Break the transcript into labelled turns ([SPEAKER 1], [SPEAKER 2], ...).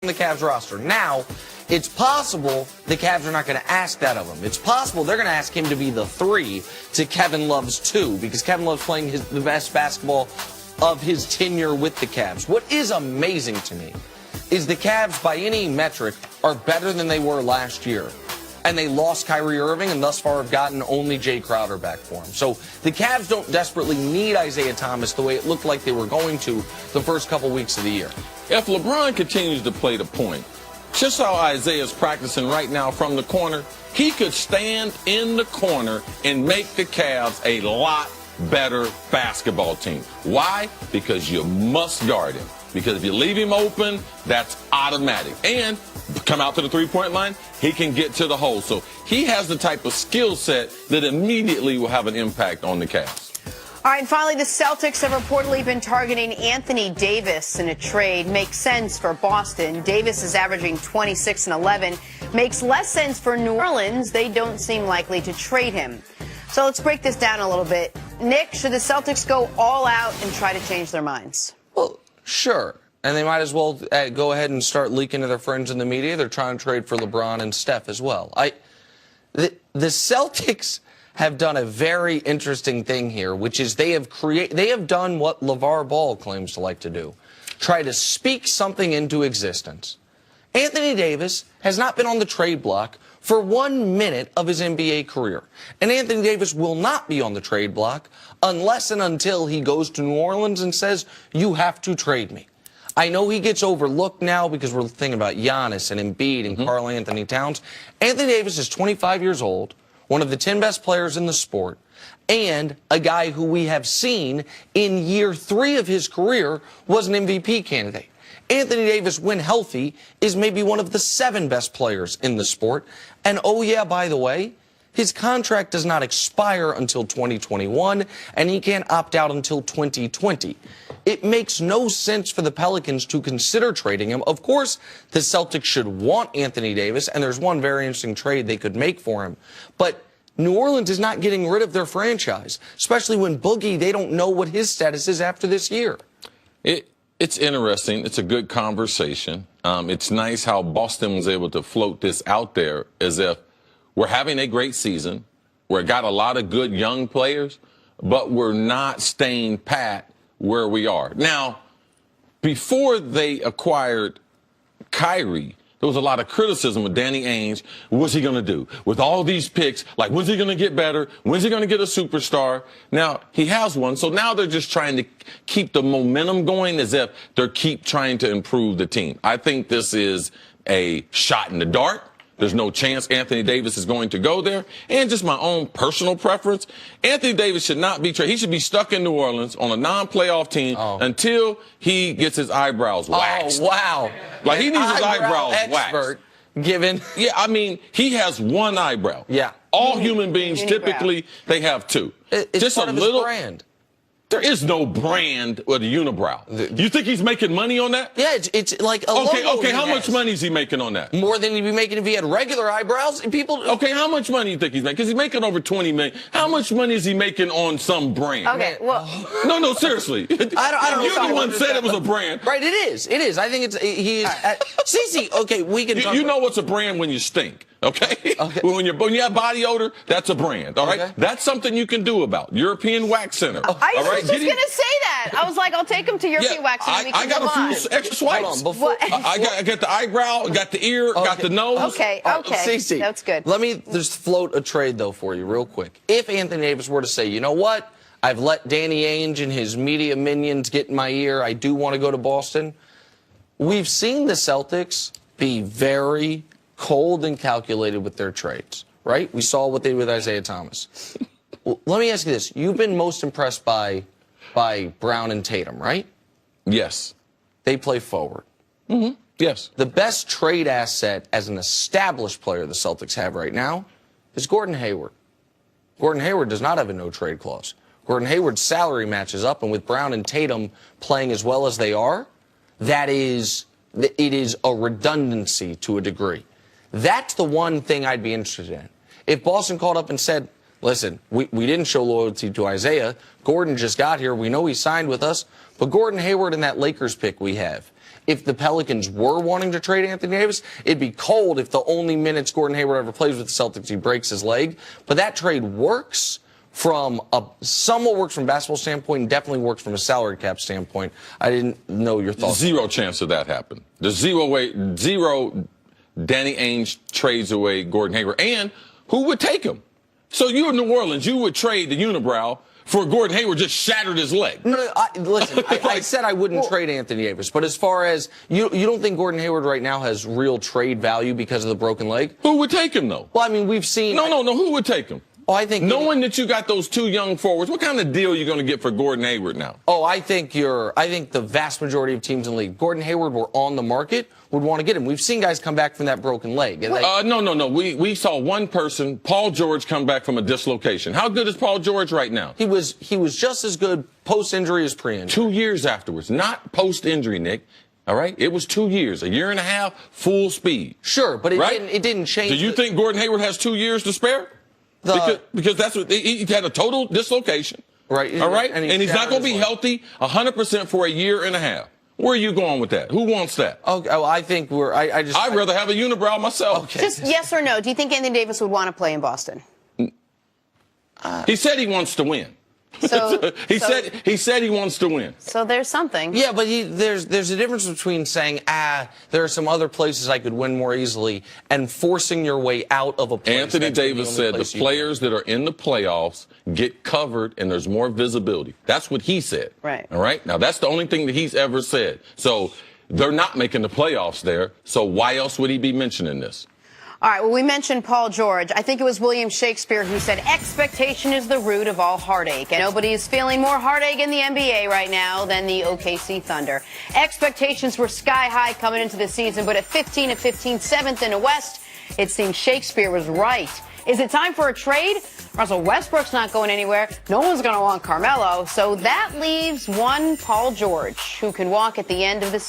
[SPEAKER 1] the Cavs roster. Now, it's possible the Cavs are not going to ask that of him. It's possible they're going to ask him to be the 3 to Kevin Love's 2 because Kevin Love's playing the best basketball of his tenure with the Cavs. What is amazing to me is the Cavs, by any metric, are better than they were last year. And they lost Kyrie Irving and thus far have gotten only Jay Crowder back for him. So the Cavs don't desperately need Isaiah Thomas the way it looked like they were going to the first couple weeks of the year.
[SPEAKER 2] If LeBron continues to play the point, just how Isaiah's practicing right now from the corner, he could stand in the corner and make the Cavs a lot better basketball team. Why? Because you must guard him. Because if you leave him open, that's automatic. And come out to the three-point line, he can get to the hole. So he has the type of skill set that immediately will have an impact on the Cavs.
[SPEAKER 3] All right, and finally, the Celtics have reportedly been targeting Anthony Davis in a trade. Makes sense for Boston. Davis is averaging 26 and 11. Makes less sense for New Orleans. They don't seem likely to trade him. So let's break this down a little bit. Nick, should the Celtics go all out and try to change their minds?
[SPEAKER 1] Well, sure. And they might as well go ahead and start leaking to their friends in the media. They're trying to trade for LeBron and Steph as well. The Celtics have done a very interesting thing here, which is they have done what LeVar Ball claims to like to do. Try to speak something into existence. Anthony Davis has not been on the trade block for 1 minute of his NBA career. And Anthony Davis will not be on the trade block unless and until he goes to New Orleans and says, you have to trade me. I know he gets overlooked now because we're thinking about Giannis and Embiid and Karl Anthony Towns. Anthony Davis is 25 years old, one of the 10 best players in the sport, and a guy who we have seen in year 3 of his career was an MVP candidate. Anthony Davis, when healthy, is maybe one of the 7 best players in the sport. And oh yeah, by the way, his contract does not expire until 2021, and he can't opt out until 2020. It makes no sense for the Pelicans to consider trading him. Of course, the Celtics should want Anthony Davis, and there's one very interesting trade they could make for him. But New Orleans is not getting rid of their franchise, especially when Boogie, they don't know what his status is after this year.
[SPEAKER 2] It's interesting. It's a good conversation. It's nice how Boston was able to float this out there as if we're having a great season. We've got a lot of good young players, but we're not staying pat where we are. Now, before they acquired Kyrie, there was a lot of criticism with Danny Ainge. What's he going to do with all these picks? Like, when's he going to get better? When's he going to get a superstar? Now, he has one. So now they're just trying to keep the momentum going as if they're keep trying to improve the team. I think this is a shot in the dark. There's no chance Anthony Davis is going to go there. And just my own personal preference, Anthony Davis should not be traded. He should be stuck in New Orleans on a non-playoff team until he gets his eyebrows waxed.
[SPEAKER 1] Oh, wow.
[SPEAKER 2] Like, he needs his eyebrows
[SPEAKER 1] expert
[SPEAKER 2] waxed.
[SPEAKER 1] Given.
[SPEAKER 2] Yeah, I mean, he has one eyebrow.
[SPEAKER 1] Yeah.
[SPEAKER 2] All human beings, typically, they have 2.
[SPEAKER 1] It's
[SPEAKER 2] just
[SPEAKER 1] part
[SPEAKER 2] a
[SPEAKER 1] of
[SPEAKER 2] little
[SPEAKER 1] his brand.
[SPEAKER 2] There is no brand with a unibrow. You think he's making money on that?
[SPEAKER 1] Yeah, it's like a logo.
[SPEAKER 2] Okay, how much money is he making on that?
[SPEAKER 1] More than he'd be making if he had regular eyebrows. People.
[SPEAKER 2] Okay, how much money do you think he's making? Because he's making over $20 million. How much money is he making on some brand?
[SPEAKER 3] Okay, well.
[SPEAKER 2] No, seriously.
[SPEAKER 1] I don't know.
[SPEAKER 2] You're the one who said it was a brand.
[SPEAKER 1] Right, it is. It is. I think he is. Cece, okay, we can.
[SPEAKER 2] You know what's a brand when you stink. Okay? When you have body odor, that's a brand. All right?
[SPEAKER 1] Okay.
[SPEAKER 2] That's something you can do about. European Wax Center.
[SPEAKER 3] I was just going to say that. I was like, I'll take him to European Wax Center.
[SPEAKER 2] I got a few extra swipes.
[SPEAKER 1] Hold on,
[SPEAKER 2] I got the eyebrow, got the ear, got the nose.
[SPEAKER 3] Okay.
[SPEAKER 1] Cece,
[SPEAKER 3] that's good.
[SPEAKER 1] Let me just float a trade, though, for you real quick. If Anthony Davis were to say, you know what? I've let Danny Ainge and his media minions get in my ear. I do want to go to Boston. We've seen the Celtics be very cold and calculated with their trades, right? We saw what they did with Isaiah Thomas. Well, let me ask you this. You've been most impressed by Brown and Tatum, right?
[SPEAKER 2] Yes.
[SPEAKER 1] They play forward.
[SPEAKER 2] Yes.
[SPEAKER 1] The best trade asset as an established player the Celtics have right now is Gordon Hayward. Gordon Hayward does not have a no-trade clause. Gordon Hayward's salary matches up, and with Brown and Tatum playing as well as they are, it is a redundancy to a degree. That's the one thing I'd be interested in. If Boston called up and said, listen, we didn't show loyalty to Isaiah. Gordon just got here. We know he signed with us. But Gordon Hayward and that Lakers pick we have, if the Pelicans were wanting to trade Anthony Davis. It'd be cold if the only minutes Gordon Hayward ever plays with the Celtics, he breaks his leg. But that trade works from somewhat works from a basketball standpoint and definitely works from a salary cap standpoint. I didn't know your thoughts.
[SPEAKER 2] Zero chance of that happen. There's zero Danny Ainge trades away Gordon Hayward. And who would take him? So you in New Orleans, you would trade the unibrow for Gordon Hayward just shattered his leg.
[SPEAKER 1] No, listen, I said I wouldn't trade Anthony Davis, but as far as you don't think Gordon Hayward right now has real trade value because of the broken leg?
[SPEAKER 2] Who would take him, though?
[SPEAKER 1] Well, I mean, we've seen...
[SPEAKER 2] No, who would take him?
[SPEAKER 1] Oh, I think
[SPEAKER 2] knowing that you got those two young forwards, what kind of deal are you going to get for Gordon Hayward now?
[SPEAKER 1] Oh, I think the vast majority of teams in the league, Gordon Hayward were on the market, would want to get him. We've seen guys come back from that broken leg.
[SPEAKER 2] No. We saw one person, Paul George, come back from a dislocation. How good is Paul George right now?
[SPEAKER 1] He was just as good post-injury as pre-injury.
[SPEAKER 2] 2 years afterwards, not post-injury, Nick. All right? It was 2 years, a year and a half, full speed.
[SPEAKER 1] Sure, but it didn't change.
[SPEAKER 2] Do you think Gordon Hayward has 2 years to spare? Because that's what he had a total dislocation.
[SPEAKER 1] Right.
[SPEAKER 2] All right? And he's not going to be healthy 100% for a year and a half. Where are you going with that? Who wants that?
[SPEAKER 1] Okay, well, I think
[SPEAKER 2] I'd rather have a unibrow myself.
[SPEAKER 1] Okay.
[SPEAKER 3] Just yes or no. Do you think Anthony Davis would want to play in Boston?
[SPEAKER 2] He said he wants to win.
[SPEAKER 3] So
[SPEAKER 2] he said he wants to win.
[SPEAKER 3] So there's something.
[SPEAKER 1] Yeah, but there's a difference between saying, there are some other places I could win more easily, and forcing your way out of a place.
[SPEAKER 2] Anthony Davis said the players that are in the playoffs get covered and there's more visibility. That's what he said.
[SPEAKER 3] Right.
[SPEAKER 2] All right? Now, that's the only thing that he's ever said. So they're not making the playoffs there. So why else would he be mentioning this?
[SPEAKER 3] All right, well, we mentioned Paul George. I think it was William Shakespeare who said, expectation is the root of all heartache. And nobody is feeling more heartache in the NBA right now than the OKC Thunder. Expectations were sky high coming into the season, but at 15 and 15, 7th in the West, it seems Shakespeare was right. Is it time for a trade? Russell Westbrook's not going anywhere. No one's going to want Carmelo. So that leaves one Paul George who can walk at the end of the season.